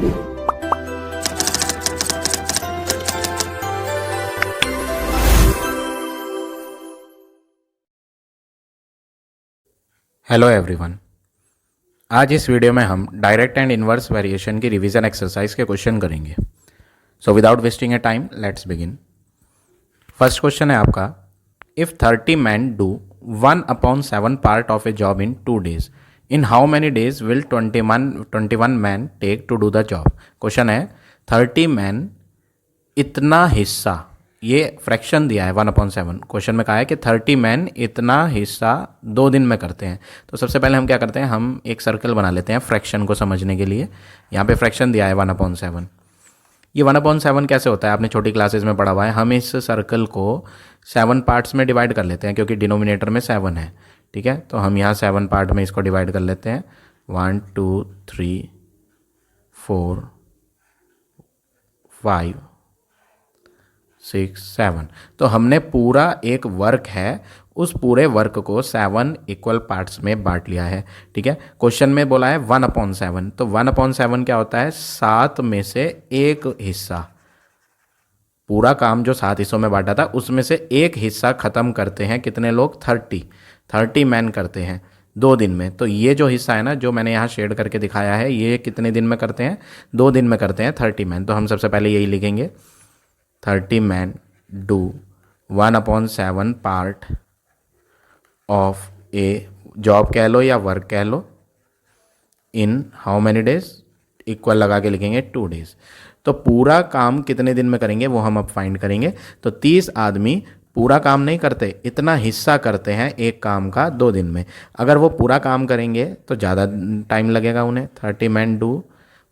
Hello everyone. आज इस video में हम डायरेक्ट एंड इनवर्स वेरिएशन की रिवीजन एक्सरसाइज के क्वेश्चन करेंगे। So without wasting a time let's begin. First question है आपका, if 30 man do 1/7 part of a job in 2 days, in how many days will 21 man take to do the job. Question है 30 man इतना हिस्सा, ये fraction दिया है 1/7। Question में कहा है कि 30 मैन इतना हिस्सा 2 दिन में करते हैं। तो सबसे पहले हम क्या करते हैं, हम एक सर्कल बना लेते हैं फ्रैक्शन को समझने के लिए। यहाँ पे फ्रैक्शन दिया है 1/7। ये 1/7 कैसे होता है, आपने छोटी क्लासेस में पढ़ा हुआ है। हम इस सर्कल को 7 पार्ट्स में डिवाइड कर लेते हैं क्योंकि डिनोमिनेटर में 7 है। ठीक है, तो हम यहाँ 7 पार्ट में इसको डिवाइड कर लेते हैं। 1 2 3 4 5 6 7। तो हमने पूरा एक वर्क है, उस पूरे वर्क को 7 इक्वल पार्ट्स में बांट लिया है। ठीक है, क्वेश्चन में बोला है 1/7, तो 1/7 क्या होता है, 7 में से एक हिस्सा। पूरा काम जो 7 हिस्सों में बांटा था उसमें से एक हिस्सा खत्म करते हैं कितने लोग, 30 मैन करते हैं 2 दिन में। तो ये जो हिस्सा है ना, जो मैंने यहाँ शेड करके दिखाया है, ये कितने दिन में करते हैं, 2 दिन में करते हैं 30 मैन। तो हम सबसे पहले यही लिखेंगे, 30 man do 1/7 part of a job कह लो या वर्क कह लो, in how many days, equal लगा के लिखेंगे 2 days। तो पूरा काम कितने दिन में करेंगे वो हम अब फाइंड करेंगे। तो 30 आदमी पूरा काम नहीं करते, इतना हिस्सा करते हैं एक काम का 2 दिन में। अगर वो पूरा काम करेंगे तो ज़्यादा टाइम लगेगा उन्हें। 30 मैन डू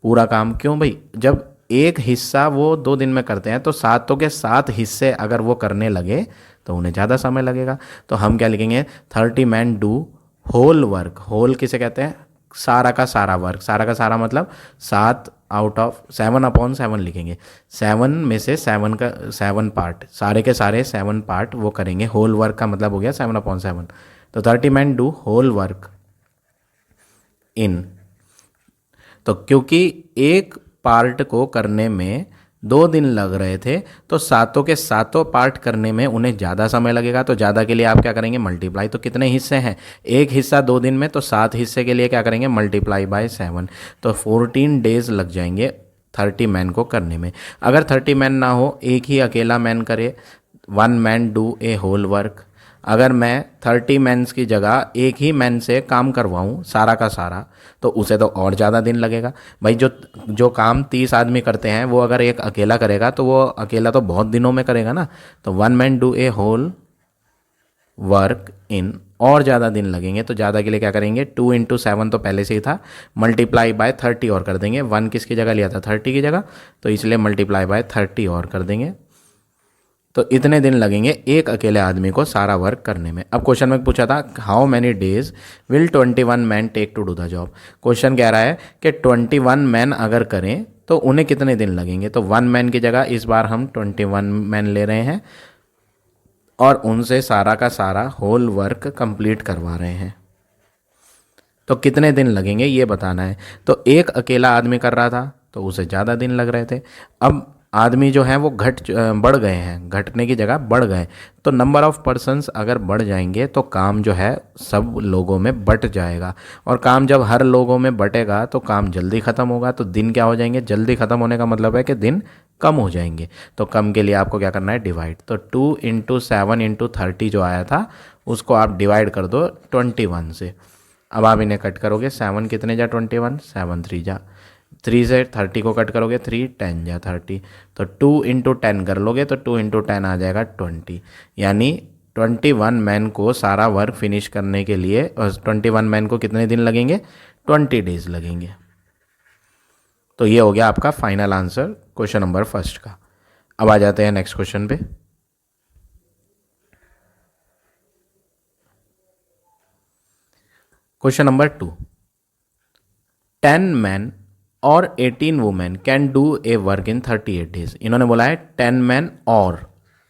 पूरा काम, क्यों भाई, जब एक हिस्सा वो 2 दिन में करते हैं तो 7 के 7 हिस्से अगर वो करने लगे तो उन्हें ज़्यादा समय लगेगा। तो हम क्या लिखेंगे, 30 man do whole work. Whole किसे कहते हैं, सारा का सारा वर्क। सारा का सारा मतलब 7 आउट ऑफ 7/7 लिखेंगे। 7 में से 7 का 7 पार्ट, सारे के सारे 7 पार्ट वो करेंगे। होल वर्क का मतलब हो गया 7/7। तो 30 man do whole work in, तो क्योंकि एक पार्ट को करने में 2 दिन लग रहे थे तो 7 के 7 पार्ट करने में उन्हें ज़्यादा समय लगेगा। तो ज़्यादा के लिए आप क्या करेंगे, मल्टीप्लाई। तो कितने हिस्से हैं, एक हिस्सा 2 दिन में, तो 7 हिस्से के लिए क्या करेंगे, मल्टीप्लाई बाय 7। तो 14 डेज लग जाएंगे 30 मैन को करने में। अगर 30 मैन ना हो, एक ही अकेला मैन करे, 1 man do a whole work. अगर मैं 30 मैन्स की जगह एक ही मैन से काम करवाऊँ सारा का सारा, तो उसे तो और ज़्यादा दिन लगेगा भाई। जो जो काम 30 आदमी करते हैं वो अगर एक अकेला करेगा तो वो अकेला तो बहुत दिनों में करेगा ना। तो 1 man do a whole work in, और ज़्यादा दिन लगेंगे। तो ज़्यादा के लिए क्या करेंगे, 2 × 7 तो पहले से ही था, मल्टीप्लाई बाय 30 और कर देंगे। 1 किसकी जगह लिया था, 30 की जगह, तो इसलिए मल्टीप्लाई बाय 30 और कर देंगे। तो इतने दिन लगेंगे एक अकेले आदमी को सारा वर्क करने में। अब क्वेश्चन में पूछा था how many days will 21 man take to do the job. Question कह रहा है कि 21 मैन अगर करें तो उन्हें कितने दिन लगेंगे। तो 1 मैन की जगह इस बार हम 21 मैन ले रहे हैं और उनसे सारा का सारा होल वर्क कंप्लीट करवा रहे हैं। तो कितने दिन लगेंगे ये बताना है। तो एक अकेला आदमी कर रहा था तो उसे ज़्यादा दिन लग रहे थे। अब आदमी जो हैं वो बढ़ गए हैं, घटने की जगह बढ़ गए। तो नंबर ऑफ़ पर्सन्स अगर बढ़ जाएंगे तो काम जो है सब लोगों में बट जाएगा, और काम जब हर लोगों में बटेगा तो काम जल्दी ख़त्म होगा। तो दिन क्या हो जाएंगे, जल्दी ख़त्म होने का मतलब है कि दिन कम हो जाएंगे। तो कम के लिए आपको क्या करना है, डिवाइड। तो 2 × 7 × 30 जो आया था उसको आप डिवाइड कर दो 21 से। अब आप इन्हें कट करोगे, 7 कितने जा 21, 7 3 जा, 3 से 30 को कट करोगे 3 10 जा 30। तो 2 × 10 कर लोगे तो 2 × 10 आ जाएगा 20। यानी 21 मैन को सारा वर्क फिनिश करने के लिए, 21 मैन को कितने दिन लगेंगे, 20 डेज लगेंगे। तो ये हो गया आपका final answer question number first का। अब आ जाते हैं नेक्स्ट क्वेश्चन पे। क्वेश्चन नंबर 2, 10 मैन और 18 women can do a work in 38 days. इन्होंने बोला है 10 मैन और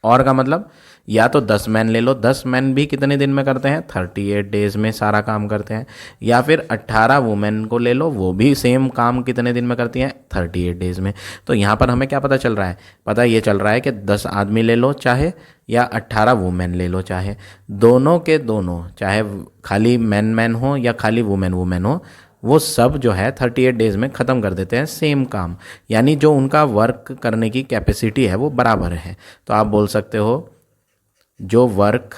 और का मतलब या तो 10 मैन ले लो, 10 मैन भी कितने दिन में करते हैं, 38 डेज में सारा काम करते हैं। या फिर 18 वुमेन को ले लो, वो भी सेम काम कितने दिन में करती हैं, 38 डेज में। तो यहाँ पर हमें क्या पता चल रहा है, पता ये चल रहा है कि 10 आदमी ले लो चाहे, या 18 वुमेन ले लो चाहे, दोनों के दोनों, चाहे खाली मैन मैन हो या खाली वुमेन वुमेन हो, वो सब जो है 38 डेज में ख़त्म कर देते हैं सेम काम। यानी जो उनका वर्क करने की कैपेसिटी है वो बराबर है। तो आप बोल सकते हो जो वर्क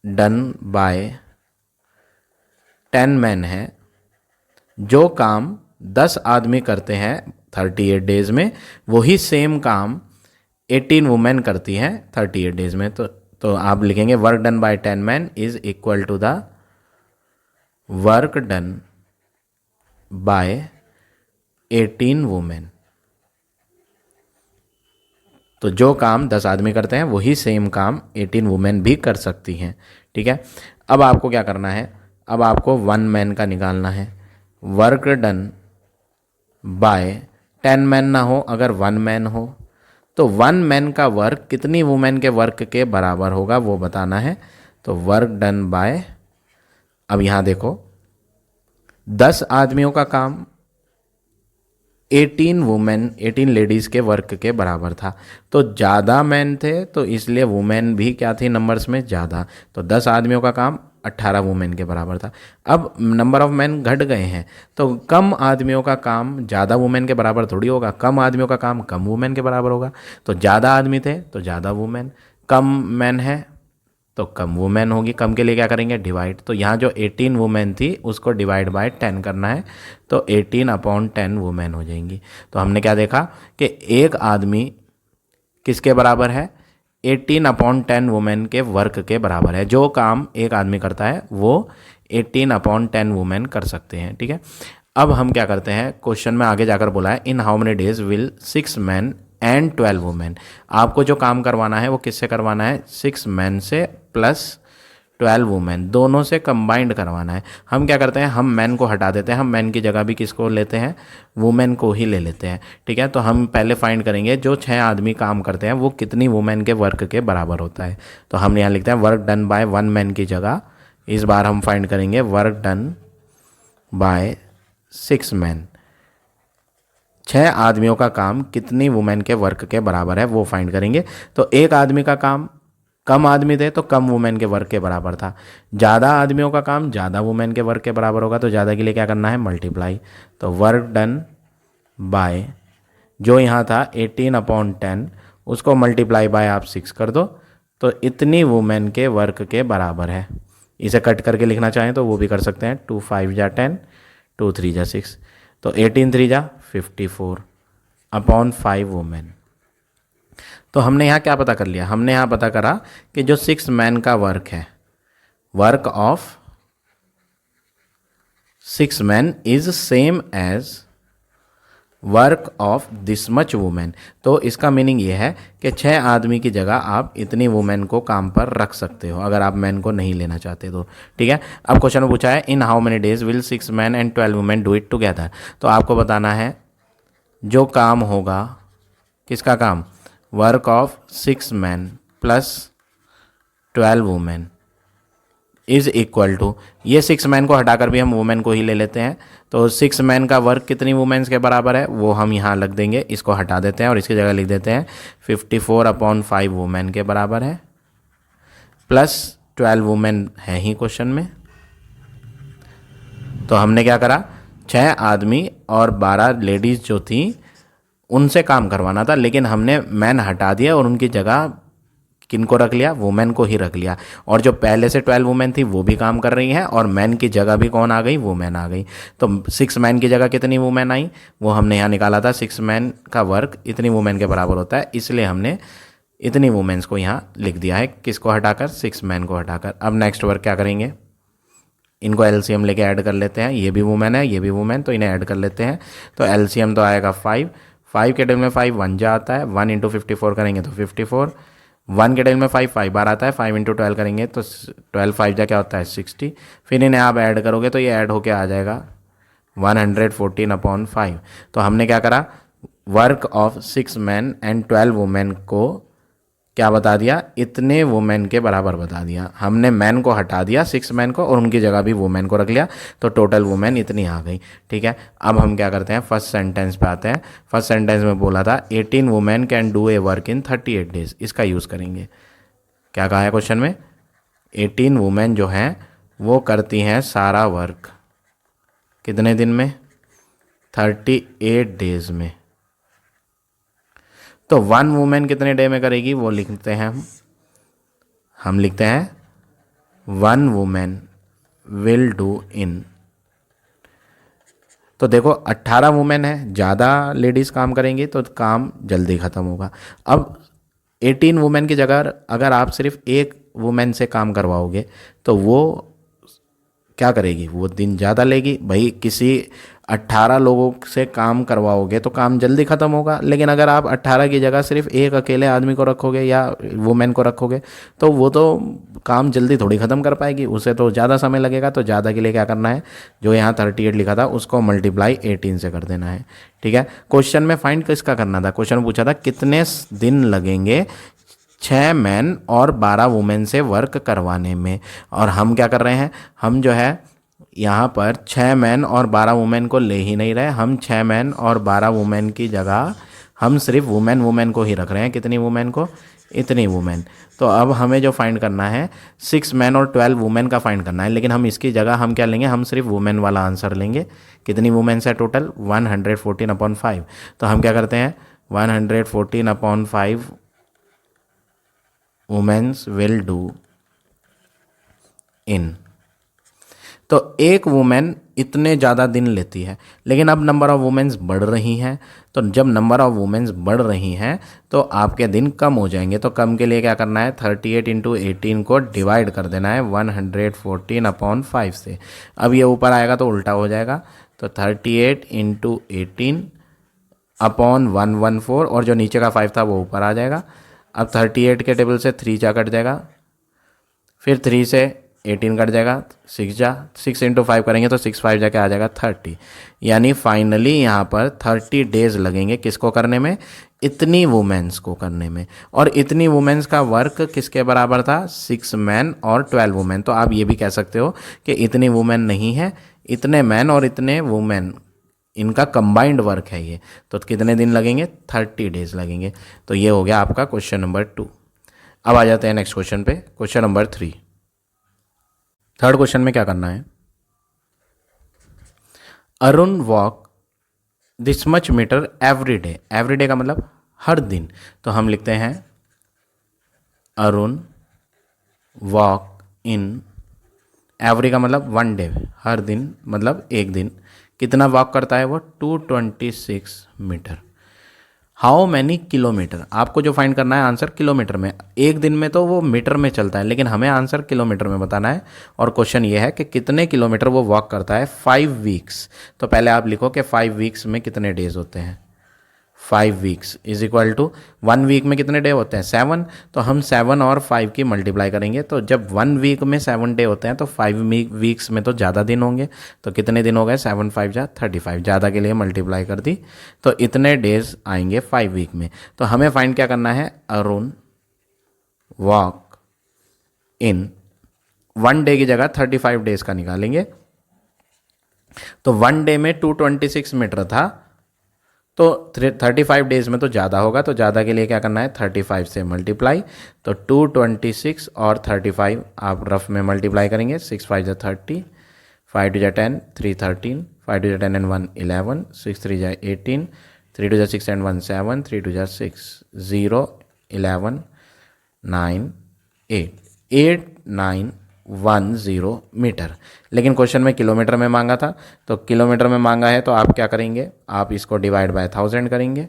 डन बाय 10 मैन है, जो काम 10 आदमी करते हैं 38 डेज में, वही सेम काम 18 वुमेन करती हैं 38 डेज में। तो आप लिखेंगे work done by 10 man is equal to the work done by 18 women. तो जो काम 10 आदमी करते हैं वही सेम काम 18 वुमेन भी कर सकती हैं। ठीक है, अब आपको क्या करना है, अब आपको 1 मैन का निकालना है। वर्क डन बाय 10 मैन ना हो, अगर 1 मैन हो तो 1 मैन का वर्क कितनी वुमेन के वर्क के बराबर होगा वो बताना है। तो वर्क डन बाय, अब यहाँ देखो 10 आदमियों का काम 18 वुमेन 18 लेडीज़ के वर्क के बराबर था। तो ज़्यादा मैन थे तो इसलिए वुमेन भी क्या थी नंबर्स में ज़्यादा। तो 10 आदमियों का काम 18 वुमेन के बराबर था। अब नंबर ऑफ मैन घट गए हैं तो कम आदमियों का काम ज़्यादा वुमेन के बराबर थोड़ी होगा, कम आदमियों का काम कम वुमेन के बराबर होगा। तो ज़्यादा आदमी थे तो ज़्यादा वुमेन, कम मैन है तो कम वुमेन होगी। कम के लिए क्या करेंगे, डिवाइड। तो यहाँ जो 18 वुमेन थी उसको डिवाइड बाय 10 करना है, तो 18/10 वुमेन हो जाएंगी। तो हमने क्या देखा कि एक आदमी किसके बराबर है, 18/10 वुमेन के वर्क के बराबर है। जो काम एक आदमी करता है वो 18/10 वुमेन कर सकते हैं। ठीक है, अब हम क्या करते हैं, क्वेश्चन में आगे जाकर बोला है in how many days will 6 man and 12 women. आपको जो काम करवाना है वो किससे करवाना है, 6 मैन से प्लस 12 वुमेन, दोनों से कंबाइंड करवाना है। हम क्या करते हैं, हम मैन को हटा देते हैं, हम मैन की जगह भी किसको लेते हैं, वुमेन को ही ले लेते हैं। ठीक है, तो हम पहले फाइंड करेंगे जो 6 आदमी काम करते हैं वो कितनी वुमेन के वर्क के बराबर होता है। तो हम यहाँ लिखते हैं वर्क डन बाय 1 मैन की जगह इस बार हम फाइंड करेंगे वर्क डन बाय 6 मैन। 6 आदमियों का काम कितनी वुमेन के वर्क के बराबर है वो फाइंड करेंगे। तो एक आदमी का काम, कम आदमी थे तो कम वुमेन के वर्क के बराबर था, ज़्यादा आदमियों का काम ज़्यादा वुमेन के वर्क के बराबर होगा। तो ज़्यादा के लिए क्या करना है, मल्टीप्लाई। तो वर्क डन बाय जो यहाँ था 18/10 उसको मल्टीप्लाई बाय आप 6 कर दो, तो इतनी वुमेन के वर्क के बराबर है। इसे कट करके लिखना चाहें तो वो भी कर सकते हैं, 2 5 जा 10, 2 3 जा 6, तो 18 3 जा 54/5 वुमेन। तो हमने यहाँ क्या पता कर लिया, हमने यहाँ पता करा कि जो 6 मैन का वर्क है, work of 6 man is same as work of this much women. तो इसका मीनिंग ये है कि 6 आदमी की जगह आप इतनी वुमेन को काम पर रख सकते हो अगर आप मैन को नहीं लेना चाहते तो। ठीक है, अब क्वेश्चन में पूछा है in how many days will 6 man and 12 women do it together. तो आपको बताना है जो काम होगा, किसका काम, work of 6 man plus 12 women is equal to, ये 6 मैन को हटाकर भी हम वुमेन को ही ले लेते हैं। तो 6 मैन का वर्क कितनी वुमेन्स के बराबर है वो हम यहाँ लग देंगे, इसको हटा देते हैं और इसकी जगह लिख देते हैं 54/5 वुमेन के बराबर है, प्लस 12 वुमेन है ही क्वेश्चन में। तो हमने क्या करा, 6 आदमी और 12 लेडीज़ जो थी उनसे काम करवाना था, लेकिन हमने मैन हटा दिया और उनकी जगह किनको रख लिया, वुमेन को ही रख लिया। और जो पहले से 12 वुमेन थी वो भी काम कर रही हैं और मैन की जगह भी कौन आ गई, वुमेन आ गई। तो 6 मैन की जगह कितनी वुमेन आई वो हमने यहाँ निकाला था, 6 मैन का वर्क इतनी वुमेन के बराबर होता है, इसलिए हमने इतनी वुमेन्स को यहाँ लिख दिया है, किसको हटाकर, 6 मैन को हटाकर। अब नेक्स्ट वर्क क्या करेंगे, इनको एलसीएम लेके ऐड कर लेते हैं, ये भी वुमेन है ये भी वुमेन, तो इन्हें ऐड कर लेते हैं। तो एलसीएम तो आएगा 5, 5 के टेबल में 5 1 जा आता है, 1 × 54 करेंगे तो 54, 1 के टेबल में 5 बार आता है, 5 × 12 करेंगे तो 12 5 जा क्या होता है 60। फिर इन्हें आप ऐड करोगे तो ये ऐड होके आ जाएगा 114/5। तो हमने क्या करा, work of 6 man and 12 women को क्या बता दिया, इतने वुमेन के बराबर बता दिया। हमने मैन को हटा दिया 6 मैन को और उनकी जगह भी वुमेन को रख लिया, तो टोटल वुमेन इतनी आ गई। ठीक है, अब हम क्या करते हैं, फर्स्ट सेंटेंस पे आते हैं। फर्स्ट सेंटेंस में बोला था 18 women can do a work in 38 days, इसका यूज़ करेंगे। क्या कहा है क्वेश्चन में, 18 वुमेन जो हैं वो करती हैं सारा वर्क कितने दिन में, 38 डेज में। तो 1 वुमेन कितने डे में करेगी वो लिखते हैं हम लिखते हैं 1 वुमेन विल डू इन। तो देखो 18 वुमेन है, ज़्यादा लेडीज़ काम करेंगी तो काम जल्दी ख़त्म होगा। अब 18 वुमेन की जगह अगर आप सिर्फ एक वुमेन से काम करवाओगे तो वो क्या करेगी, वो दिन ज़्यादा लेगी। भाई किसी 18 लोगों से काम करवाओगे तो काम जल्दी ख़त्म होगा, लेकिन अगर आप 18 की जगह सिर्फ एक अकेले आदमी को रखोगे या वुमेन को रखोगे तो वो तो काम जल्दी थोड़ी ख़त्म कर पाएगी, उसे तो ज़्यादा समय लगेगा। तो ज़्यादा के लिए क्या करना है, जो यहाँ 38 लिखा था उसको मल्टीप्लाई 18 से कर देना है। ठीक है, क्वेश्चन में फाइंड किसका करना था, क्वेश्चन में पूछा था कितने दिन लगेंगे 6 मैन और 12 वुमेन से वर्क करवाने में। और हम क्या कर रहे हैं, हम जो है यहाँ पर 6 मैन और 12 वुमेन को ले ही नहीं रहे, हम 6 मैन और 12 वुमेन की जगह हम सिर्फ वुमेन को ही रख रहे हैं। कितनी वुमेन को, इतनी वुमेन। तो अब हमें जो फाइंड करना है 6 मैन और 12 वुमेन का फाइंड करना है, लेकिन हम इसकी जगह हम क्या लेंगे, हम सिर्फ वुमेन वाला आंसर लेंगे। कितनी वुमेन्स है टोटल, 114/5। तो हम क्या करते हैं, 114/5 वुमेन्स विल डू इन। तो एक वुमेन इतने ज़्यादा दिन लेती है, लेकिन अब नंबर ऑफ़ वुमेन्स बढ़ रही हैं। तो जब नंबर ऑफ़ वुमेन्स बढ़ रही हैं तो आपके दिन कम हो जाएंगे। तो कम के लिए क्या करना है, 38 × 18 को डिवाइड कर देना है 114/5 से। अब ये ऊपर आएगा तो उल्टा हो जाएगा, तो 38 × 18/114 और जो नीचे का 5 था वो ऊपर आ जाएगा। अब 38 के टेबल से 3 जा कट जाएगा, फिर 3 से 18 कट जाएगा, 6 × 5 करेंगे तो 6 5 जाके आ जाएगा 30। यानी फाइनली यहाँ पर 30 डेज लगेंगे किसको करने में, इतनी वुमेन्स को करने में। और इतनी वुमेन्स का वर्क किसके बराबर था, 6 मैन और 12 वुमेन। तो आप ये भी कह सकते हो कि इतनी वुमेन नहीं है, इतने मैन और इतने वुमेन, इनका कंबाइंड वर्क है ये। तो कितने दिन लगेंगे, 30 डेज लगेंगे। तो ये हो गया आपका क्वेश्चन नंबर 2। अब आ जाते हैं नेक्स्ट क्वेश्चन पे, क्वेश्चन नंबर 3। थर्ड क्वेश्चन में क्या करना है, Arun walk this much metre every day. Every day का मतलब हर दिन। तो हम लिखते हैं अरुण वॉक इन, एवरी का मतलब 1 डे, हर दिन मतलब एक दिन। कितना वॉक करता है वो, 226 मीटर। हाउ मैनी किलोमीटर, आपको जो फाइंड करना है आंसर किलोमीटर में। एक दिन में तो वो मीटर में चलता है, लेकिन हमें आंसर किलोमीटर में बताना है। और क्वेश्चन ये है कि कितने किलोमीटर वो वॉक करता है 5 वीक्स। तो पहले आप लिखो कि 5 वीक्स में कितने डेज होते हैं। 5 weeks is equal to 1 week में कितने डे होते हैं, 7। तो हम 7 और 5 की मल्टीप्लाई करेंगे। तो जब 1 वीक में 7 डे होते हैं तो 5 वीक्स में तो ज़्यादा दिन होंगे। तो कितने दिन हो गए, 7 5 जा 35, ज़्यादा के लिए मल्टीप्लाई कर दी तो इतने डेज आएंगे 5 वीक में। तो हमें फाइंड क्या करना है, अरुण वॉक इन 1 डे की जगह 35 डेज का निकालेंगे। तो 1 डे में 226 मीटर था, तो 35 डेज में तो ज़्यादा होगा। तो ज़्यादा के लिए क्या करना है, 35 से मल्टीप्लाई। तो 226 और 35 आप रफ में मल्टीप्लाई करेंगे, 6 5 जा 30, 5 2 जा 10, 3 13, 5 2 जा 10 and 1 11, 6 3 जा 18, 3 2 जा 6 and 1 7, 3 2 जा 6, 0 11 9 8 8 9 1 0 मीटर। लेकिन क्वेश्चन में किलोमीटर में मांगा था, तो किलोमीटर में मांगा है तो आप क्या करेंगे, आप इसको डिवाइड बाय 1000 करेंगे।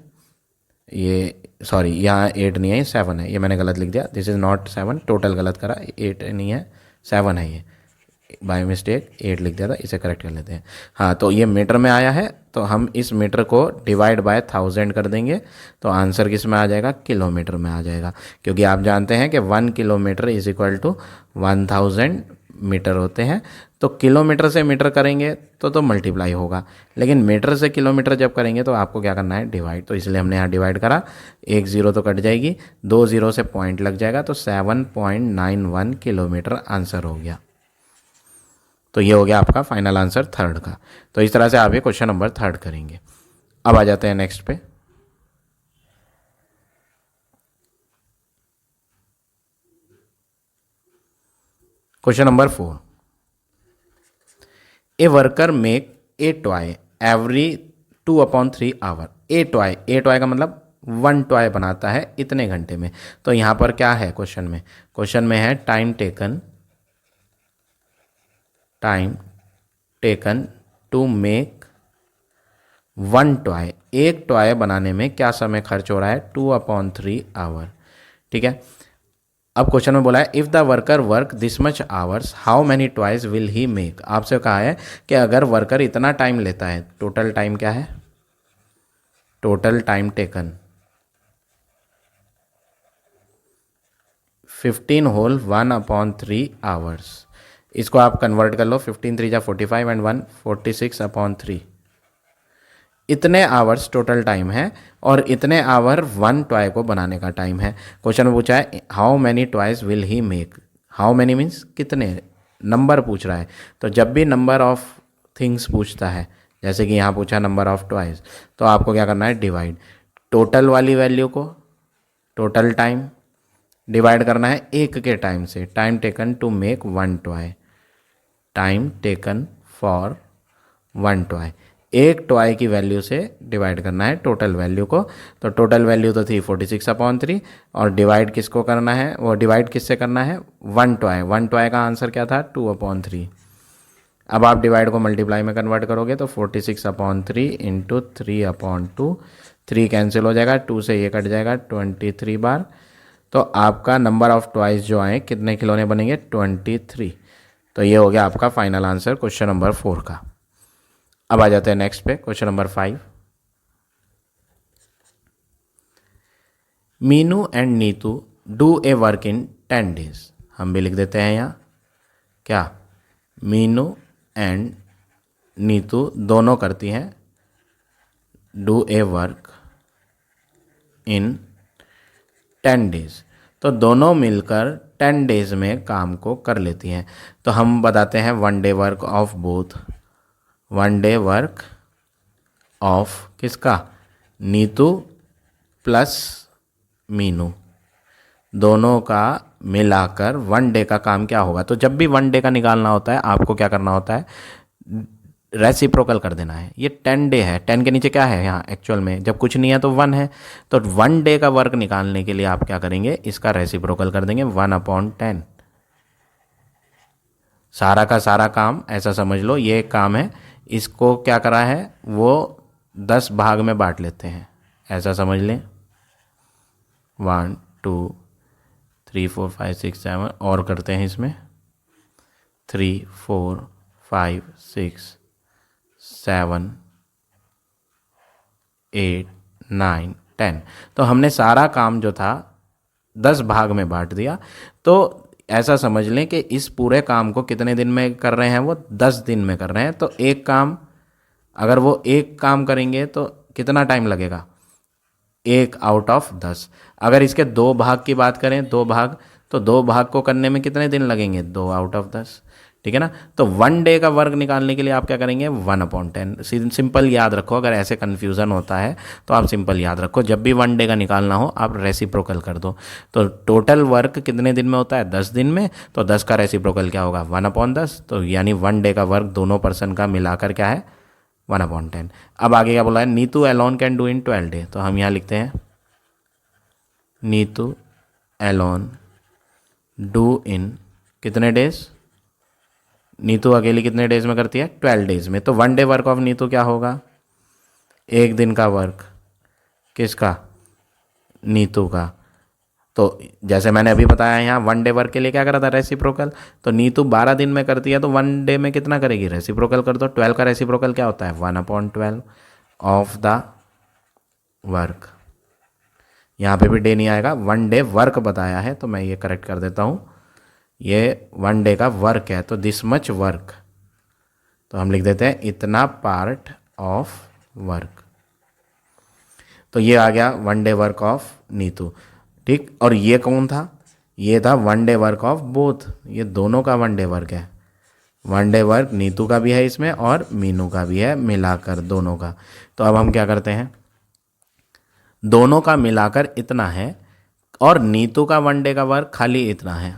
ये सॉरी, यहाँ 8 नहीं है, 7 है, ये मैंने गलत लिख दिया। दिस इज़ नॉट 7, टोटल गलत करा, 8 नहीं है 7 है, ये बाय मिस्टेक 8 लिख दिया था, इसे करेक्ट कर लेते हैं। हाँ, तो ये मीटर में आया है तो हम इस मीटर को डिवाइड बाय 1000 कर देंगे तो आंसर किस में आ जाएगा, किलोमीटर में आ जाएगा। क्योंकि आप जानते हैं कि 1 kilometre is equal to 1000 metre होते हैं, तो किलोमीटर से मीटर करेंगे तो मल्टीप्लाई होगा, लेकिन मीटर से किलोमीटर जब करेंगे तो आपको क्या करना है, डिवाइड। तो इसलिए हमने यहाँ डिवाइड करा, एक जीरो तो कट जाएगी, 2 जीरो से पॉइंट लग जाएगा, तो 7.91 किलोमीटर आंसर हो गया। तो ये हो गया आपका फाइनल आंसर थर्ड का। तो इस तरह से आप ये क्वेश्चन नंबर थर्ड करेंगे। अब आ जाते हैं नेक्स्ट पे। Question number 4, a worker make a toy every 2/3 hour. A toy का मतलब 1 टॉय बनाता है इतने घंटे में। तो यहाँ पर क्या है क्वेश्चन में है time taken to make 1 toy. एक टॉय बनाने में क्या समय खर्च हो रहा है, 2/3 आवर। ठीक है, अब क्वेश्चन में बोला है if the worker work this much hours how many toys will he make. आपसे कहा है कि अगर वर्कर इतना टाइम लेता है, टोटल टाइम क्या है, total time taken 15 whole 1/3 hours. इसको आप कन्वर्ट कर लो, 15 3 जा 45 एंड 1 46/3। इतने आवर्स टोटल टाइम है और इतने आवर 1 टॉय को बनाने का टाइम है। क्वेश्चन में पूछा है how many toys will he make. How many means कितने, नंबर पूछ रहा है। तो जब भी नंबर ऑफ थिंग्स पूछता है, जैसे कि यहाँ पूछा नंबर ऑफ टॉयज, तो आपको क्या करना है, डिवाइड टोटल वाली वैल्यू को, टोटल टाइम डिवाइड करना है एक के टाइम से, time taken to make 1 toy, time taken for 1 toy. एक टॉय की वैल्यू से डिवाइड करना है टोटल वैल्यू को। तो टोटल वैल्यू तो थी 46/3 और डिवाइड किसको करना है, वो डिवाइड किससे करना है, 1 टॉय। 1 टॉय का आंसर क्या था, 2/3। अब आप डिवाइड को मल्टीप्लाई में कन्वर्ट करोगे तो 46/3 इंटू 3/2, 3 कैंसिल हो जाएगा, 2 से ये कट जाएगा 23 बार। तो आपका नंबर ऑफ टॉयज जो आए कितने खिलौने बनेंगे, 23। तो ये हो गया आपका फाइनल आंसर क्वेश्चन नंबर 4 का। अब आ जाते हैं नेक्स्ट पे, question number 5। Meenu and Neetu do a work in 10 days. हम भी लिख देते हैं यहाँ क्या, मीनू एंड नीतू दोनों करती हैं do a work in 10 days. तो दोनों मिलकर 10 डेज में काम को कर लेती हैं। तो हम बताते हैं 1 day work of both, 1 day work of किसका, नीतू प्लस मीनू, दोनों का मिलाकर 1 डे का काम क्या होगा। तो जब भी 1 डे का निकालना होता है आपको क्या करना होता है, रेसिप्रोकल कर देना है। ये 10 डे है, 10 के नीचे क्या है यहाँ एक्चुअल में, जब कुछ नहीं है तो 1 है। तो 1 डे का वर्क निकालने के लिए आप क्या करेंगे, इसका रेसिप्रोकल कर देंगे 1/10। सारा का सारा काम ऐसा समझ लो, ये एक काम है, इसको क्या करा है, वो 10 भाग में बांट लेते हैं, ऐसा समझ लें। 1 2 3 4 5 6 7 और करते हैं इसमें 3 4 5 6 7 8 9 10। तो हमने सारा काम जो था 10 भाग में बांट दिया। तो ऐसा समझ लें कि इस पूरे काम को कितने दिन में कर रहे हैं, वो 10 दिन में कर रहे हैं। तो एक काम, अगर वो एक काम करेंगे तो कितना टाइम लगेगा, 1 आउट ऑफ 10। अगर इसके 2 भाग की बात करें, 2 भाग, तो 2 भाग को करने में कितने दिन लगेंगे, 2 आउट ऑफ 10। ठीक है ना। तो 1 डे का वर्क निकालने के लिए आप क्या करेंगे, 1/10। सिंपल याद रखो, अगर ऐसे कन्फ्यूज़न होता है तो आप सिंपल याद रखो, जब भी 1 डे का निकालना हो आप रेसिप्रोकल कर दो। तो टोटल वर्क कितने दिन में होता है, 10 दिन में, तो 10 का रेसिप्रोकल क्या होगा, 1/10। तो यानी 1 डे का वर्क दोनों पर्सन का मिलाकर क्या है, 1/10। अब आगे क्या बोला है, Neetu alone can do in 12 day. तो हम यहाँ लिखते हैं नीतू अलोन डू इन कितने डेज, नीतू अकेली कितने डेज में करती है, 12 डेज में। तो 1 डे वर्क ऑफ नीतू क्या होगा, एक दिन का वर्क किसका, नीतू का। तो जैसे मैंने अभी बताया यहाँ 1 डे वर्क के लिए क्या करा था, रेसिप्रोकल। तो नीतू 12 दिन में करती है, तो 1 डे में कितना करेगी, रेसिप्रोकल कर दो। 12 का रेसिप्रोकल क्या होता है, 1/12 ऑफ द वर्क। यहाँ पे भी डे नहीं आएगा, 1 डे वर्क बताया है, तो मैं ये करेक्ट कर देता हूँ। ये वन डे का वर्क है, तो दिस मच वर्क, तो हम लिख देते हैं इतना पार्ट ऑफ वर्क। तो ये आ गया one day work of Neetu, ठीक। और ये कौन था? ये था one day work of both, ये दोनों का वन डे वर्क है। वन डे वर्क नीतू का भी है इसमें और मीनू का भी है, मिलाकर दोनों का। तो अब हम क्या करते हैं, दोनों का मिलाकर इतना है और नीतू का वन डे का वर्क खाली इतना है।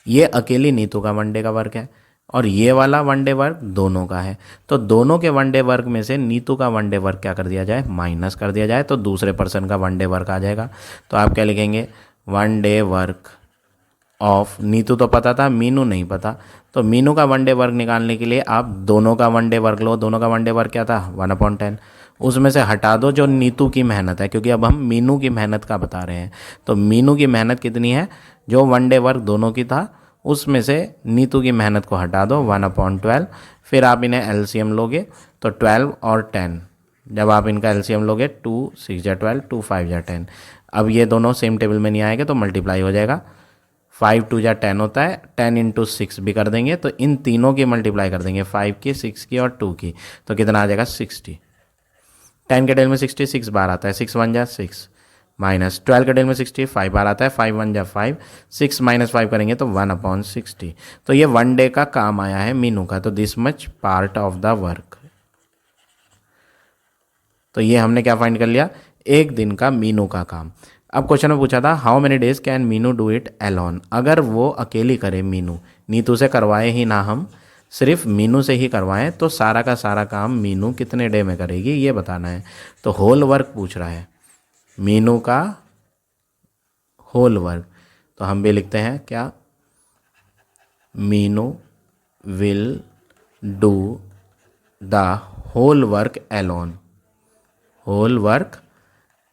ये अकेली नीतू का वन डे का वर्क है और ये वाला वन डे वर्क दोनों का है। तो दोनों के वन डे वर्क में से नीतू का वन डे वर्क क्या कर दिया जाए, माइनस कर दिया जाए, तो दूसरे पर्सन का वन डे वर्क आ जाएगा। तो आप क्या लिखेंगे, one day work of, Neetu तो पता था, मीनू नहीं पता, तो मीनू का वन डे वर्क निकालने के लिए आप दोनों का वन डे वर्क लो। दोनों का वन डे वर्क क्या था, 1/10। उसमें से हटा दो जो नीतू की मेहनत है, क्योंकि अब हम मीनू की मेहनत का बता रहे हैं। तो मीनू की मेहनत कितनी है, जो वन डे वर्क दोनों की था उसमें से नीतू की मेहनत को हटा दो, 1/12। फिर आप इन्हें एलसीएम लोगे तो 12 और 10, जब आप इनका एलसीएम लोगे 2 6 जा 12, 2 5 जा 10। अब ये दोनों सेम टेबल में नहीं आएंगे तो मल्टीप्लाई हो जाएगा, 5 2 जा 10 होता है, 10 × 6 भी कर देंगे, तो इन तीनों की मल्टीप्लाई कर देंगे, 5 की, 6 की और 2 की, तो कितना आ जाएगा 60। 10 के टेबल में 60, 6 बार आता है, 6 1 जा 6, माइनस 12 के टेबल में 60, 5 बार आता है, 5 1 जा 5, 6 - 5 करेंगे तो 1/60। तो ये वन डे का काम आया है मीनू का, तो this much part of the work. तो ये हमने क्या फाइंड कर लिया, एक दिन का मीनू का काम। अब क्वेश्चन में पूछा था how many days can Meenu do it alone, अगर वो अकेली करे मीनू, नीतू से करवाए ही ना, हम सिर्फ मीनू से ही करवाएं, तो सारा का सारा काम मीनू कितने डे में करेगी ये बताना है। तो होल वर्क पूछ रहा है, मीनू का होल वर्क, तो हम भी लिखते हैं क्या, Meenu will do the whole work alone, whole work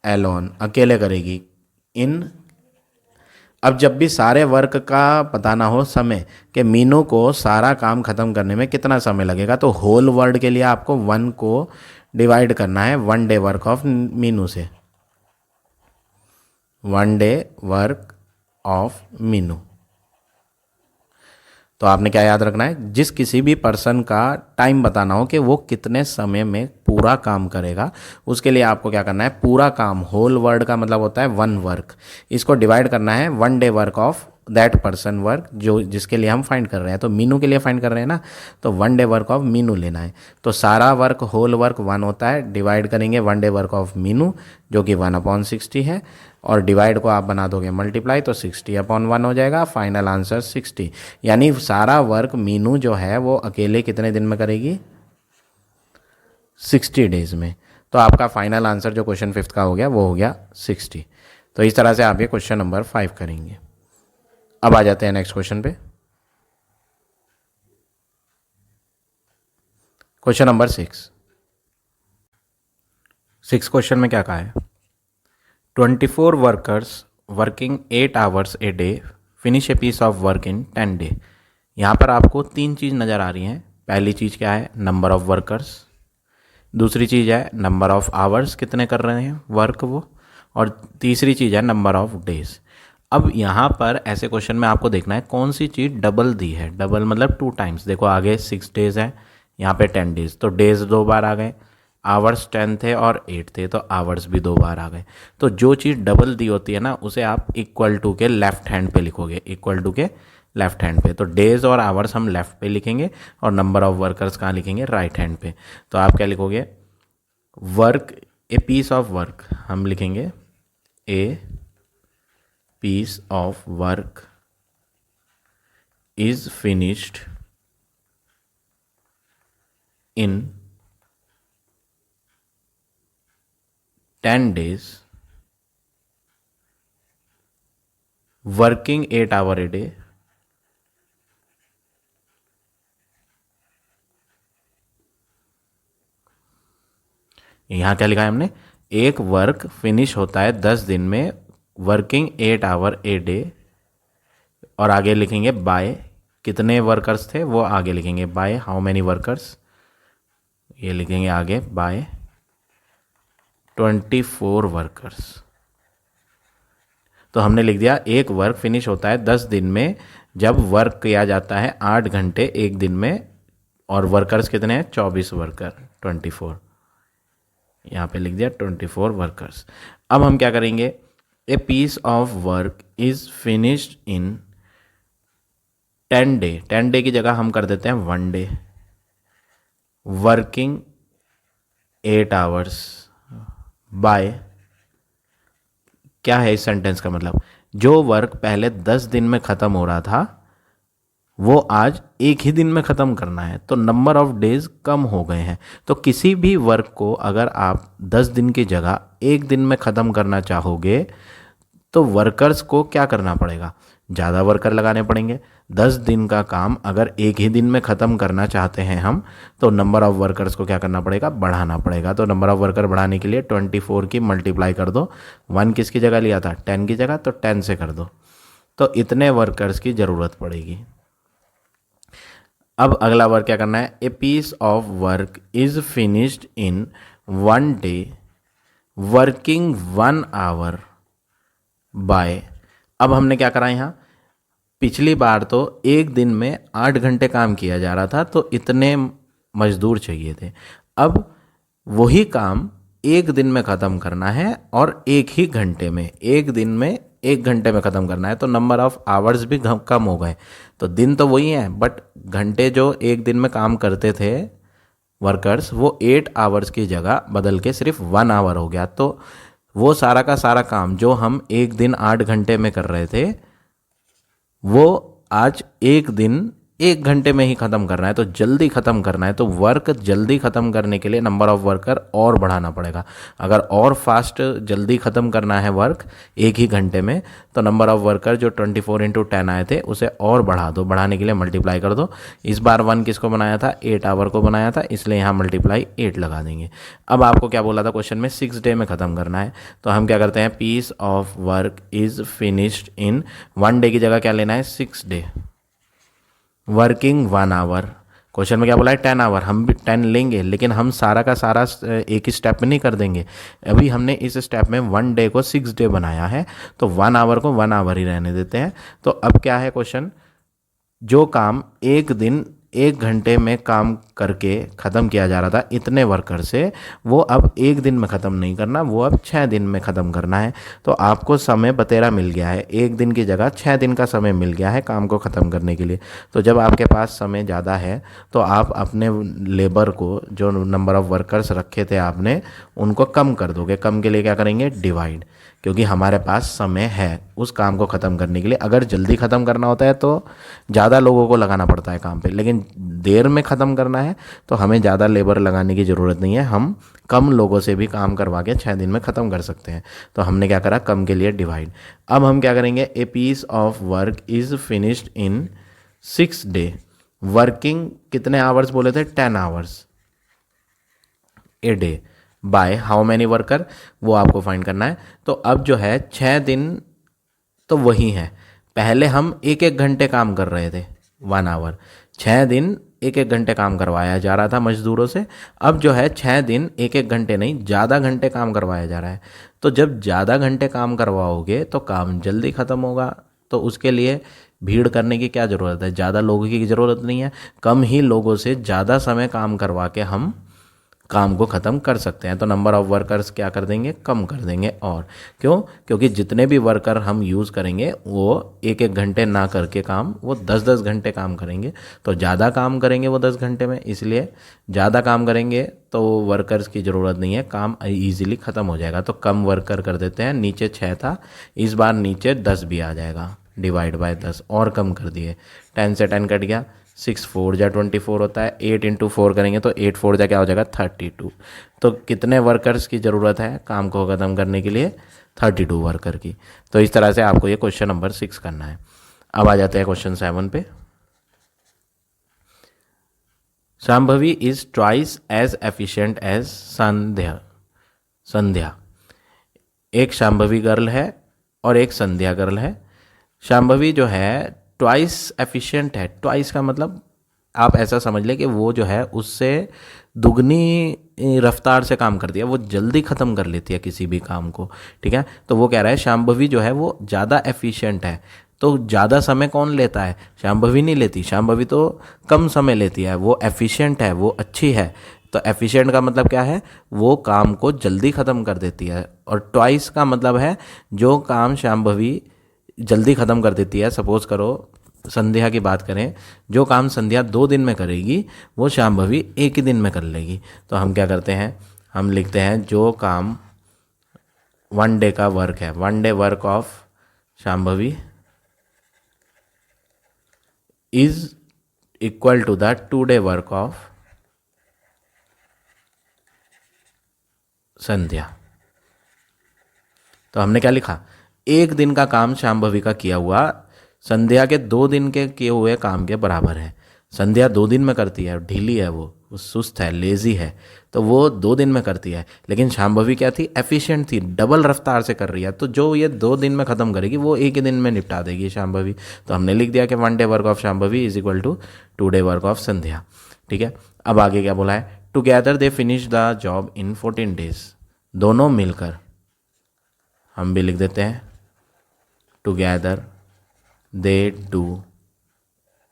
alone, अकेले करेगी इन। अब जब भी सारे वर्क का बताना हो समय, कि मीनू को सारा काम खत्म करने में कितना समय लगेगा, तो होल वर्ड के लिए आपको 1 को डिवाइड करना है one day work of Meenu से, one day work of Meenu. तो आपने क्या याद रखना है, जिस किसी भी पर्सन का टाइम बताना हो कि वो कितने समय में पूरा काम करेगा, उसके लिए आपको क्या करना है, पूरा काम, होल वर्ड का मतलब होता है वन वर्क, इसको डिवाइड करना है one day work of that person work, जो जिसके लिए हम फाइंड कर रहे हैं। तो मीनू के लिए फाइंड कर रहे हैं ना, तो one day work of Meenu लेना है। तो सारा वर्क होल वर्क 1 होता है, डिवाइड करेंगे one day work of Meenu जो कि 1/60 है, और डिवाइड को आप बना दोगे मल्टीप्लाई, तो 60/1 हो जाएगा, फाइनल आंसर 60। यानी सारा वर्क मीनू जो है वो अकेले कितने दिन में करेगी, 60 डेज में। तो आपका फाइनल आंसर जो क्वेश्चन 5th का हो गया वो हो गया 60। तो इस तरह से आप ये क्वेश्चन नंबर 5 करेंगे। अब आ जाते हैं नेक्स्ट क्वेश्चन पे, क्वेश्चन नंबर 6। क्वेश्चन में क्या कहा है, 24 workers working 8 hours a day finish a piece of work in 10 day। यहाँ पर आपको 3 चीज़ नज़र आ रही हैं। पहली चीज़ क्या है, नंबर ऑफ वर्कर्स, दूसरी चीज़ है नंबर ऑफ आवर्स, कितने कर रहे हैं वर्क वो, और तीसरी चीज़ है नंबर ऑफ डेज। अब यहाँ पर ऐसे क्वेश्चन में आपको देखना है कौन सी चीज़ डबल दी है, डबल मतलब 2 टाइम्स। देखो आगे 6 डेज है, यहाँ पे 10 डेज, तो डेज 2 बार आ गए, आवर्स 10 थे और 8 थे, तो आवर्स भी 2 बार आ गए। तो जो चीज़ डबल दी होती है ना, उसे आप इक्वल टू के लेफ्ट हैंड पे लिखोगे, इक्वल टू के लेफ्ट हैंड पे। तो डेज और आवर्स हम लेफ्ट पे लिखेंगे और नंबर ऑफ वर्कर्स कहाँ लिखेंगे, राइट हैंड पे। तो आप क्या लिखोगे, work a piece of work, हम लिखेंगे a piece of work is finished in 10 days working 8 hour a day यहाँ क्या लिखा है हमने, एक वर्क फिनिश होता है 10 दिन में, वर्किंग 8 hour a day, और आगे लिखेंगे बाय, कितने वर्कर्स थे वो आगे लिखेंगे, बाय हाउ मैनी वर्कर्स, ये लिखेंगे आगे बाय 24 वर्कर्स। तो हमने लिख दिया एक वर्क फिनिश होता है 10 दिन में जब वर्क किया जाता है 8 घंटे एक दिन में, और वर्कर्स कितने हैं 24 वर्कर 24, यहाँ पे लिख दिया 24 वर्कर्स। अब हम क्या करेंगे, a piece of work is finished in 10 day, 10 day की जगह हम कर देते हैं 1 डे, वर्किंग 8 आवर्स बाय, क्या है इस सेंटेंस का मतलब, जो वर्क पहले 10 दिन में ख़त्म हो रहा था वो आज एक ही दिन में ख़त्म करना है, तो नंबर ऑफ डेज कम हो गए हैं। तो किसी भी वर्क को अगर आप 10 दिन की जगह एक दिन में ख़त्म करना चाहोगे तो वर्कर्स को क्या करना पड़ेगा, ज़्यादा वर्कर लगाने पड़ेंगे। 10 दिन का काम अगर एक ही दिन में ख़त्म करना चाहते हैं हम, तो नंबर ऑफ़ वर्कर्स को क्या करना पड़ेगा, बढ़ाना पड़ेगा। तो नंबर ऑफ़ वर्कर बढ़ाने के लिए 24 की मल्टीप्लाई कर दो, 1 किसकी जगह लिया था 10 की जगह, तो 10 से कर दो, तो इतने वर्कर्स की ज़रूरत पड़ेगी। अब अगला वर्क क्या करना है, a piece of work is finished in 1 day working 1 hour by. अब हमने क्या करा यहाँ, पिछली बार तो एक दिन में 8 घंटे काम किया जा रहा था तो इतने मजदूर चाहिए थे, अब वही काम एक दिन में ख़त्म करना है और एक ही घंटे में, एक दिन में 1 घंटे में ख़त्म करना है, तो नंबर ऑफ़ आवर्स भी कम हो गए। तो दिन तो वही है बट घंटे जो एक दिन में काम करते थे वर्कर्स वो 8 आवर्स की जगह बदल के सिर्फ 1 आवर हो गया। तो वो सारा का सारा काम जो हम एक दिन 8 घंटे में कर रहे थे वो आज एक दिन 1 घंटे में ही ख़त्म करना है, तो जल्दी ख़त्म करना है। तो वर्क जल्दी ख़त्म करने के लिए नंबर ऑफ़ वर्कर और बढ़ाना पड़ेगा। अगर और फास्ट जल्दी ख़त्म करना है वर्क एक ही घंटे में, तो नंबर ऑफ़ वर्कर जो 24 × 10 आए थे उसे और बढ़ा दो, बढ़ाने के लिए मल्टीप्लाई कर दो। इस बार 1 किसको बनाया था, 8 आवर को बनाया था, इसलिए यहाँ मल्टीप्लाई 8 लगा देंगे। अब आपको क्या बोला था क्वेश्चन में, 6 डे में ख़त्म करना है, तो हम क्या करते हैं, piece of work is finished in 1 day की जगह क्या लेना है 6 डे वर्किंग 1 आवर। क्वेश्चन में क्या बोला है 10 आवर, हम भी 10 लेंगे लेकिन हम सारा का सारा एक ही स्टेप में नहीं कर देंगे। अभी हमने इस स्टेप में 1 डे को 6 डे बनाया है, तो 1 आवर को 1 आवर ही रहने देते हैं। तो अब क्या है क्वेश्चन, जो काम एक दिन 1 घंटे में काम करके ख़त्म किया जा रहा था इतने वर्कर से, वो अब एक दिन में ख़त्म नहीं करना, वो अब 6 दिन में ख़त्म करना है। तो आपको समय बतेरा मिल गया है, एक दिन की जगह 6 दिन का समय मिल गया है काम को ख़त्म करने के लिए। तो जब आपके पास समय ज़्यादा है तो आप अपने लेबर को, जो नंबर ऑफ़ वर्कर्स रखे थे आपने, उनको कम कर दोगे। कम के लिए क्या करेंगे, डिवाइड, क्योंकि हमारे पास समय है उस काम को ख़त्म करने के लिए। अगर जल्दी ख़त्म करना होता है तो ज़्यादा लोगों को लगाना पड़ता है काम पे, लेकिन देर में ख़त्म करना है तो हमें ज़्यादा लेबर लगाने की ज़रूरत नहीं है, हम कम लोगों से भी काम करवा के 6 दिन में ख़त्म कर सकते हैं। तो हमने क्या करा, कम के लिए डिवाइड। अब हम क्या करेंगे, a piece of work is finished in 6 day working, कितने आवर्स बोले थे 10 hours a day by how many worker, वो आपको फाइंड करना है। तो अब जो है 6 दिन तो वही है, पहले हम 1-1 घंटे काम कर रहे थे 1 आवर, 6 दिन 1-1 घंटे काम करवाया जा रहा था मजदूरों से। अब जो है 6 दिन 1-1 घंटे नहीं, ज़्यादा घंटे काम करवाया जा रहा है। तो जब ज़्यादा घंटे काम करवाओगे तो काम जल्दी ख़त्म होगा। तो उसके लिए भीड़ करने की क्या ज़रूरत है, ज़्यादा लोगों की ज़रूरत नहीं है, कम ही लोगों से ज़्यादा समय काम करवा के हम काम को ख़त्म कर सकते हैं। तो नंबर ऑफ़ वर्कर्स क्या कर देंगे, कम कर देंगे। और क्यों, क्योंकि जितने भी वर्कर हम यूज़ करेंगे वो 1-1 घंटे ना करके काम वो 10-10 घंटे काम करेंगे, तो ज़्यादा काम करेंगे वो 10 घंटे में, इसलिए ज़्यादा काम करेंगे तो वर्कर्स की ज़रूरत नहीं है, काम ईजिली ख़त्म हो जाएगा। तो कम वर्कर कर देते हैं, नीचे 6 था, इस बार नीचे 10 भी आ जाएगा, डिवाइड बाय 10 और कम कर दिए, 10 से 10 कट गया, 6 4 जा 24 होता है, 8 × 4 करेंगे तो 8 4 जा क्या हो जाएगा 32। तो कितने वर्कर्स की ज़रूरत है काम को ख़त्म करने के लिए, 32 वर्कर की। तो इस तरह से आपको ये क्वेश्चन नंबर 6 करना है। अब आ जाते हैं क्वेश्चन 7 पे। Shambhavi is twice as efficient as Sandhya. Sandhya, एक शांभवी गर्ल है और एक संध्या गर्ल है। शांभवी जो है ट्वाइस एफिशिएंट है, ट्वाइस का मतलब आप ऐसा समझ लें कि वो जो है उससे दुगनी रफ्तार से काम करती है, वो जल्दी ख़त्म कर लेती है किसी भी काम को, ठीक है। तो वो कह रहा है शांभवी जो है वो ज़्यादा एफिशिएंट है। तो ज़्यादा समय कौन लेता है? शांभवी नहीं लेती, शांभवी तो कम समय लेती है, वो एफिशिएंट है, वो अच्छी है। तो एफिशिएंट का मतलब क्या है? वो काम को जल्दी ख़त्म कर देती है। और ट्वाइस का मतलब है जो काम शांभवी जल्दी ख़त्म कर देती है, सपोज करो संध्या की बात करें, जो काम संध्या 2 दिन में करेगी वो शांभवी 1 ही दिन में कर लेगी। तो हम क्या करते हैं, हम लिखते हैं जो काम 1 डे का वर्क है, 1 day work of Shambhavi is equal to the 2 day work of Sandhya. तो हमने क्या लिखा, 1 दिन का काम शांभवी का किया हुआ संध्या के 2 दिन के किए हुए काम के बराबर है। संध्या 2 दिन में करती है, ढीली है, वो सुस्त है, लेजी है, तो वो 2 दिन में करती है। लेकिन शांभवी क्या थी? एफिशिएंट थी, डबल रफ्तार से कर रही है। तो जो ये 2 दिन में ख़त्म करेगी वो 1 ही दिन में निपटा देगी शांभवी। तो हमने लिख दिया कि 1 day work of Shambhavi is equal to 2 day work of Sandhya, ठीक है। अब आगे क्या बोला है? Together they finish the job in 14 days. दोनों मिलकर, हम भी लिख देते हैं together they do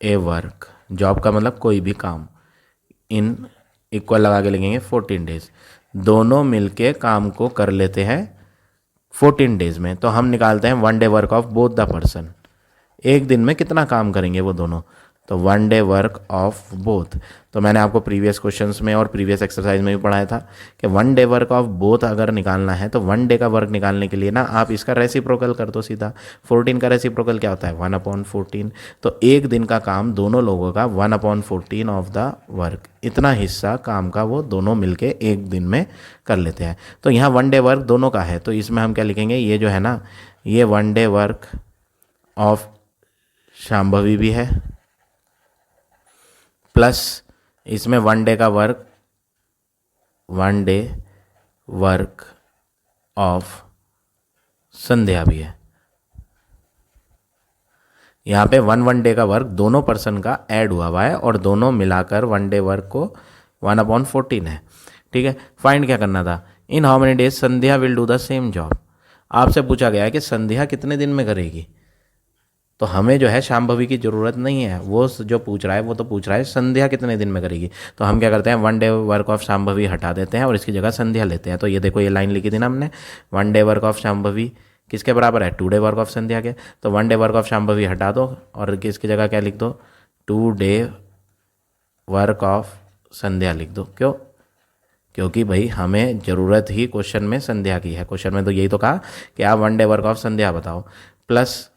a work, job का मतलब कोई भी काम, इन इक्वल लगा के लिखेंगे 14 डेज। दोनों मिलके काम को कर लेते हैं 14 डेज में। तो हम निकालते हैं 1 day work of both the person, 1 दिन में कितना काम करेंगे वो दोनों। तो 1 डे वर्क ऑफ बोथ, तो मैंने आपको प्रीवियस क्वेश्चंस में और प्रीवियस एक्सरसाइज में भी पढ़ाया था कि 1 डे वर्क ऑफ बोथ अगर निकालना है तो 1 डे का वर्क निकालने के लिए ना आप इसका रेसिप्रोकल कर दो सीधा। 14 का रेसिप्रोकल क्या होता है? 1/14। तो 1 दिन का काम दोनों लोगों का 1/14 ऑफ द वर्क, इतना हिस्सा काम का वो दोनों मिलके 1 दिन में कर लेते हैं। तो यहाँ 1 डे वर्क दोनों का है, तो इसमें हम क्या लिखेंगे, ये जो है ना, ये 1 डे वर्क ऑफ शांभवी भी है, प्लस इसमें 1 डे का वर्क, 1 डे वर्क ऑफ संध्या भी है। यहाँ पे 1 डे का वर्क दोनों पर्सन का ऐड हुआ है और दोनों मिलाकर 1 डे वर्क को 1/14 है, ठीक है। फाइंड क्या करना था? In how many days Sandhya will do the same job. आपसे पूछा गया है कि संध्या कितने दिन में करेगी, तो हमें जो है शांभवी की ज़रूरत नहीं है, वो जो पूछ रहा है वो तो पूछ रहा है संध्या कितने दिन में करेगी। तो हम क्या करते हैं, 1 डे वर्क ऑफ शांभवी हटा देते हैं और इसकी जगह संध्या लेते हैं। तो ये देखो, ये लाइन लिखी थी ना हमने, 1 डे वर्क ऑफ शांभवी किसके बराबर है? 2 डे वर्क ऑफ संध्या के। तो 1 डे वर्क ऑफ शांभवी हटा दो और किसकी जगह क्या लिख दो? 2 डे वर्क ऑफ संध्या लिख दो। क्यों? क्योंकि भाई हमें ज़रूरत ही क्वेश्चन में संध्या की है। क्वेश्चन में तो यही तो कहा कि आप 1 डे वर्क ऑफ संध्या बताओ, प्लस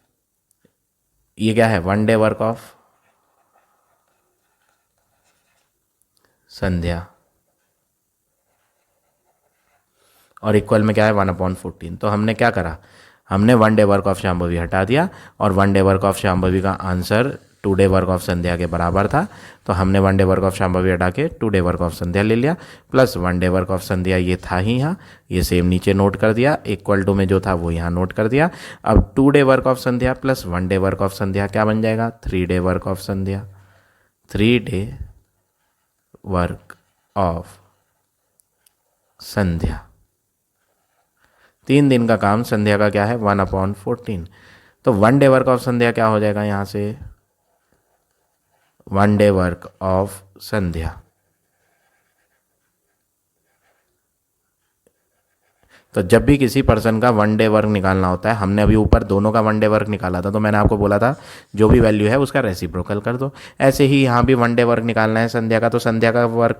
ये क्या है? 1 डे वर्क ऑफ संध्या और इक्वल में क्या है? 1/14। तो हमने क्या करा, हमने 1 डे वर्क ऑफ शांभवी हटा दिया और 1 डे वर्क ऑफ शांभवी का आंसर 2 डे वर्क ऑफ संध्या के बराबर था। तो हमने 1 डे वर्क ऑफ शांभवी हटा के 2 डे वर्क ऑफ संध्या ले लिया, प्लस 1 डे वर्क ऑफ संध्या ये था ही यहाँ, ये सेम नीचे नोट कर दिया, इक्वल टू में जो था वो यहाँ नोट कर दिया। अब 2 day work of Sandhya plus 1 day work of Sandhya क्या बन जाएगा? 3 day work of Sandhya, 3 day work of Sandhya. 3 दिन का काम संध्या का क्या है? 1/14। तो 1 डे वर्क ऑफ संध्या क्या हो जाएगा यहाँ से? 1 डे वर्क ऑफ संध्या। तो जब भी किसी पर्सन का 1 डे वर्क निकालना होता है, हमने अभी ऊपर दोनों का 1 डे वर्क निकाला था, तो मैंने आपको बोला था जो भी वैल्यू है उसका रेसिप्रोकल कर दो। ऐसे ही यहाँ भी 1 डे वर्क निकालना है संध्या का, तो संध्या का वर्क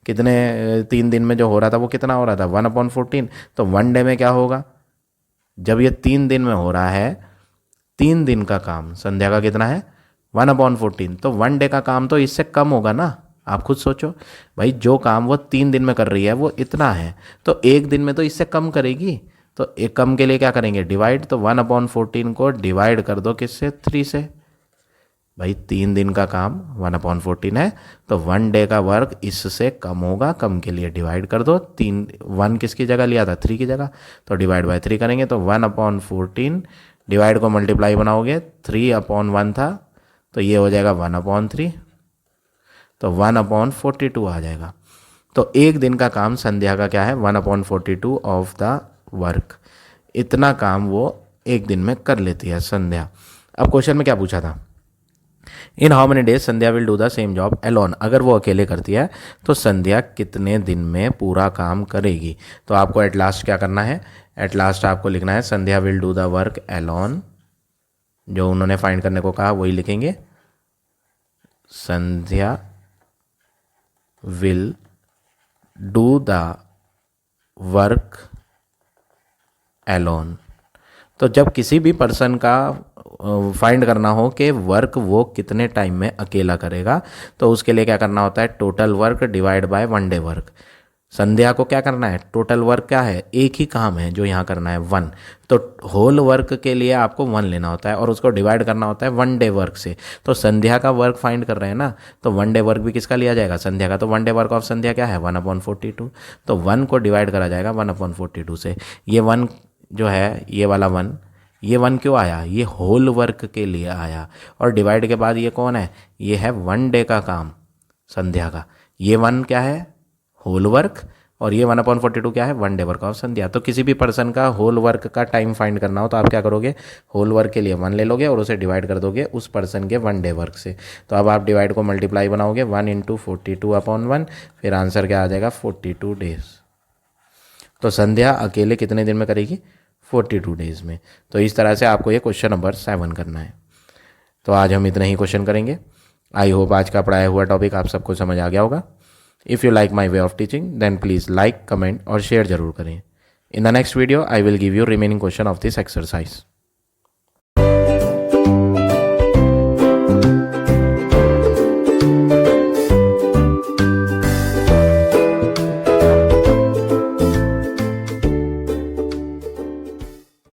कितने 3 दिन में जो हो रहा था वो कितना हो रहा था? 1/14। तो 1 डे में क्या होगा? जब ये 3 दिन में हो रहा है, 3 दिन का काम संध्या का कितना है? 1/14। तो 1 डे का काम तो इससे कम होगा ना। आप खुद सोचो भाई, जो काम वो 3 दिन में कर रही है वो इतना है, तो 1 दिन में तो इससे कम करेगी। तो एक कम के लिए क्या करेंगे? डिवाइड। तो 1/14 को डिवाइड कर दो किससे? 3 से। भाई 3 दिन का काम 1/14 है, तो 1 डे का वर्क इससे कम होगा, कम के लिए डिवाइड कर दो। 1 किसकी जगह लिया था? 3 की जगह, तो डिवाइड बाय 3 करेंगे। तो 1/14 डिवाइड को मल्टीप्लाई बनाओगे, 3/1 था, तो ये हो जाएगा 1/3, तो 1/42 आ जाएगा। तो एक दिन का काम संध्या का क्या है, 1/42 ऑफ द वर्क। इतना काम वो एक दिन में कर लेती है संध्या। अब क्वेश्चन में क्या पूछा था, in how many days Sandhya will do the same job alone. अगर वो अकेले करती है तो संध्या कितने दिन में पूरा काम करेगी। तो आपको एट लास्ट क्या करना है, एट लास्ट आपको लिखना है Sandhya will do the work alone, जो उन्होंने फाइंड करने को कहा वही लिखेंगे, Sandhya will do the work alone. तो जब किसी भी पर्सन का फाइंड करना हो कि वर्क वो कितने टाइम में अकेला करेगा, तो उसके लिए क्या करना होता है, total work divide by one day work. Sandhya को क्या करना है, टोटल वर्क क्या है, एक ही काम है जो यहाँ करना है 1, तो होल वर्क के लिए आपको 1 लेना होता है और उसको डिवाइड करना होता है वन डे वर्क से। तो संध्या का वर्क फाइंड कर रहे हैं ना, तो वन डे वर्क भी किसका लिया जाएगा, संध्या का। तो one day work of Sandhya क्या है, 1/42। तो 1 को डिवाइड करा जाएगा 1/42 से। ये 1 जो है, ये वाला 1, ये 1 क्यों आया, ये होल वर्क के लिए आया। और डिवाइड के बाद ये कौन है, ये है वन डे का काम संध्या का। ये 1 क्या है, होल वर्क, और ये 1/42 क्या है, one day work of Sandhya. तो किसी भी पर्सन का होल वर्क का टाइम फाइंड करना हो तो आप क्या करोगे, होल वर्क के लिए 1 ले लोगे और उसे डिवाइड कर दोगे उस पर्सन के वन डे वर्क से। तो अब आप डिवाइड को मल्टीप्लाई बनाओगे 1 × 42/1, फिर आंसर क्या आ जाएगा, 42 डेज। तो संध्या अकेले कितने दिन में करेगी, 42 डेज में। तो इस तरह से आपको ये क्वेश्चन नंबर 7 करना है। तो आज हम इतने ही क्वेश्चन करेंगे। आई होप आज का पढ़ाया हुआ टॉपिक आप सबको समझ आ गया होगा। If you like my way of teaching then please like, comment और शेयर जरूर करें। In the next video I will give you remaining question of this exercise.